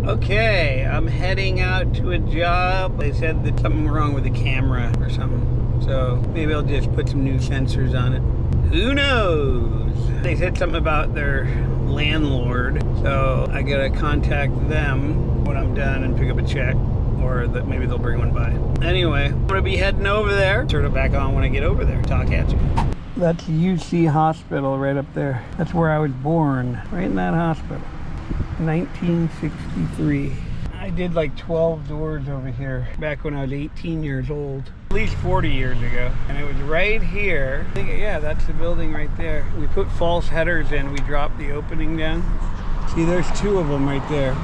Okay, I'm heading out to a job. They said that something wrong with the camera or something. So maybe I'll just put some new sensors on it. Who knows? They said something about their landlord. So I gotta contact them when I'm done and pick up a check. Or that maybe they'll bring one by. Anyway, I'm gonna be heading over there. Turn it back on when I get over there. Talk at you. That's UC Hospital right up there. That's where I was born, right in that hospital. 1963. I did like 12 doors over here back when I was 18 years old. At least 40 years ago. And it was right here. I think, yeah, that's the building right there. We put false headers in. We dropped the opening down. See, there's two of them right there.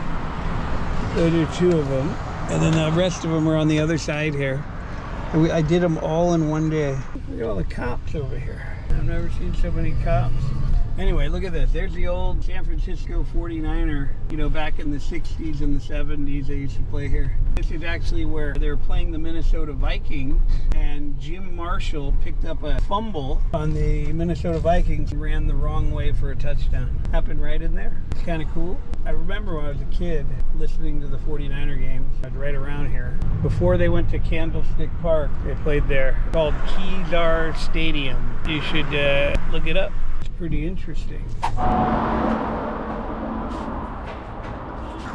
Those are two of them. And then the rest of them are on the other side here. And I did them all in one day. Look at all the cops over here. I've never seen so many cops. Anyway, look at this. There's the old San Francisco 49er. You know, back in the 60s and the 70s, they used to play here. This is actually where they were playing the Minnesota Vikings, and Jim Marshall picked up a fumble on the Minnesota Vikings and ran the wrong way for a touchdown. Happened right in there. It's kind of cool. I remember when I was a kid listening to the 49er games. I was right around here. Before they went to Candlestick Park, they played there. It's called Kezar Stadium. You should look it up. Pretty interesting.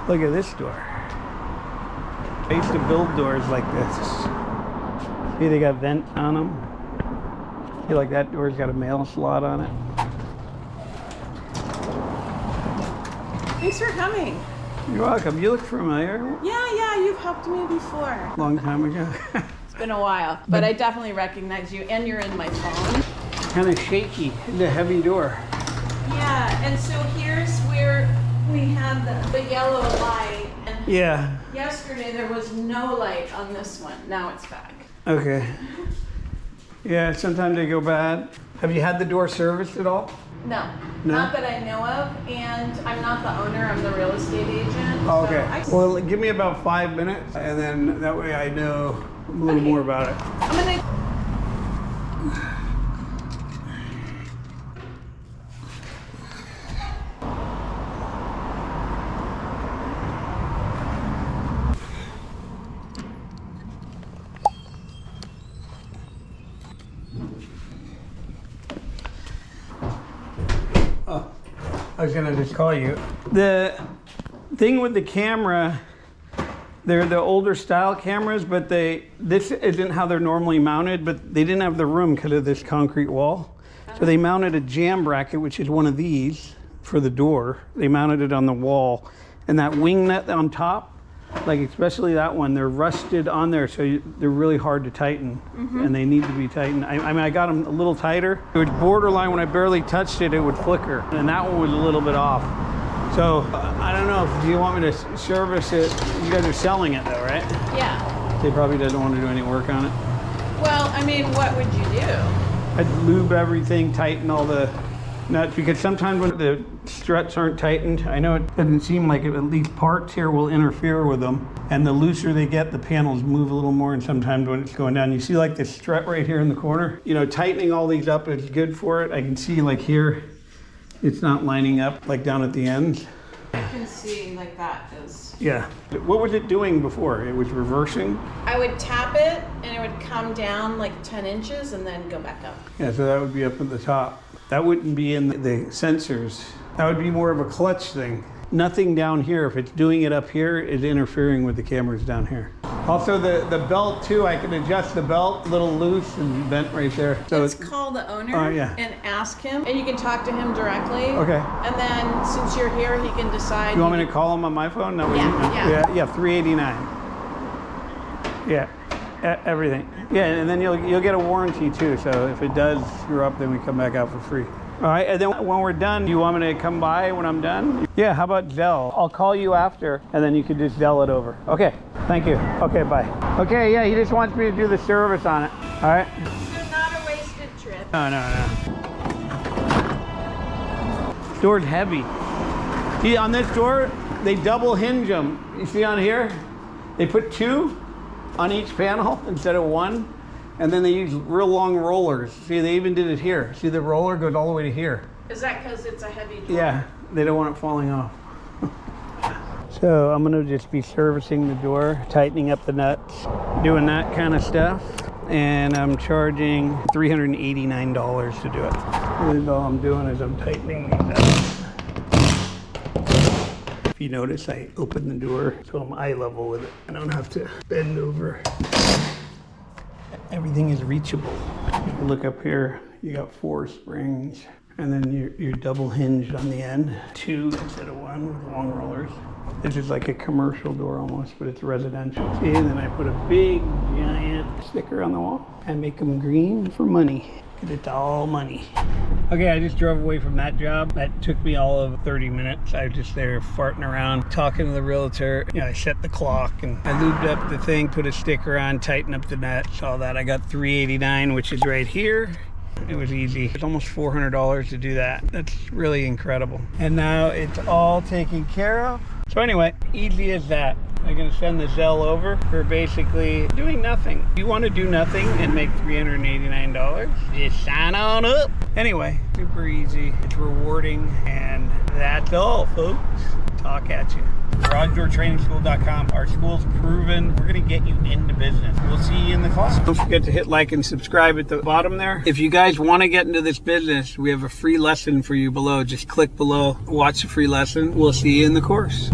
Look at this door. I used to build doors like this. See, they got vents on them. I feel like that door's got a mail slot on it. Thanks for coming. You're welcome. You look familiar. Yeah, you've helped me before. Long time ago. It's been a while, but I definitely recognize you, and you're in my phone. Kind of shaky. It's a heavy door. Yeah, and so here's where we had the yellow light. And yeah. Yesterday there was no light on this one. Now it's back. Okay. Yeah, sometimes they go bad. Have you had the door serviced at all? No, not that I know of, and I'm not the owner, I'm the real estate agent. Oh, okay. Well, give me about 5 minutes, and then that way I know a little more about it. I'm gonna... I was gonna just call you. The thing with the camera, they're the older style cameras, but this isn't how they're normally mounted, but they didn't have the room because of this concrete wall. So they mounted a jam bracket, which is one of these for the door. They mounted it on the wall. And that wing nut on top, like especially that one, they're rusted on there, so they're really hard to tighten, and they need to be tightened. I mean, I got them a little tighter. It was borderline. When I barely touched it, it would flicker, and that one was a little bit off. So I don't know if you want me to service it. You guys are selling it though, right? Yeah. They probably doesn't want to do any work on it. Well, I mean, what would you do? I'd lube everything, tighten all the nuts, because sometimes when the struts aren't tightened, I know it doesn't seem like it, at least parts here will interfere with them. And the looser they get, the panels move a little more, and sometimes when it's going down, you see like this strut right here in the corner. You know, tightening all these up is good for it. I can see like here, it's not lining up like down at the end. I can see like that is. Yeah. What was it doing before? It was reversing? I would tap it and it would come down like 10 inches and then go back up. Yeah, so that would be up at the top. That wouldn't be in the sensors. That would be more of a clutch thing. Nothing down here. If it's doing it up here, it's interfering with the cameras down here. Also the belt too, I can adjust the belt a little loose and bent right there. So let's call the owner and ask him, and you can talk to him directly. Okay. And then since you're here, he can decide. You want me to call him on my phone? No, Yeah, 389. Yeah, everything. Yeah, and then you'll get a warranty too. So if it does screw up, then we come back out for free. All right, and then when we're done, do you want me to come by when I'm done? Yeah, how about Zelle? I'll call you after, and then you can just Zelle it over. Okay, thank you. Okay, bye. Okay, yeah, he just wants me to do the service on it. All right? It's not a wasted trip. No. Door's heavy. See, on this door, they double hinge them. You see on here? They put 2 on each panel instead of 1. And then they use real long rollers. See, they even did it here. See, the roller goes all the way to here. Is that because it's a heavy door? Yeah, they don't want it falling off. So I'm gonna just be servicing the door, tightening up the nuts, doing that kind of stuff. And I'm charging $389 to do it. Really all I'm doing is I'm tightening these up. If you notice, I open the door so I'm eye level with it. I don't have to bend over. Everything is reachable. If you look up here, you got 4 springs, and then you're double hinged on the end. 2 instead of 1 with long rollers. This is like a commercial door almost, but it's residential. See, and then I put a big, giant sticker on the wall and make them green for money. It's all money. Okay, I just drove away from that job. That took me all of 30 minutes. I was just there farting around, talking to the realtor. You know, I set the clock and I lubed up the thing, put a sticker on, tightened up the nuts, all that. I got $389, which is right here. It was easy. It's almost $400 to do that. That's really incredible. And now it's all taken care of. So anyway, easy as that. I'm gonna send the Zelle over for basically doing nothing. If you wanna do nothing and make $389, just sign on up. Anyway, super easy, it's rewarding, and that's all, folks. Talk at you. GarageDoorTrainingSchool.com. Our school's proven. We're gonna get you into business. We'll see you in the class. Don't forget to hit like and subscribe at the bottom there. If you guys want to get into this business, we have a free lesson for you below. Just click below, watch the free lesson. We'll see you in the course.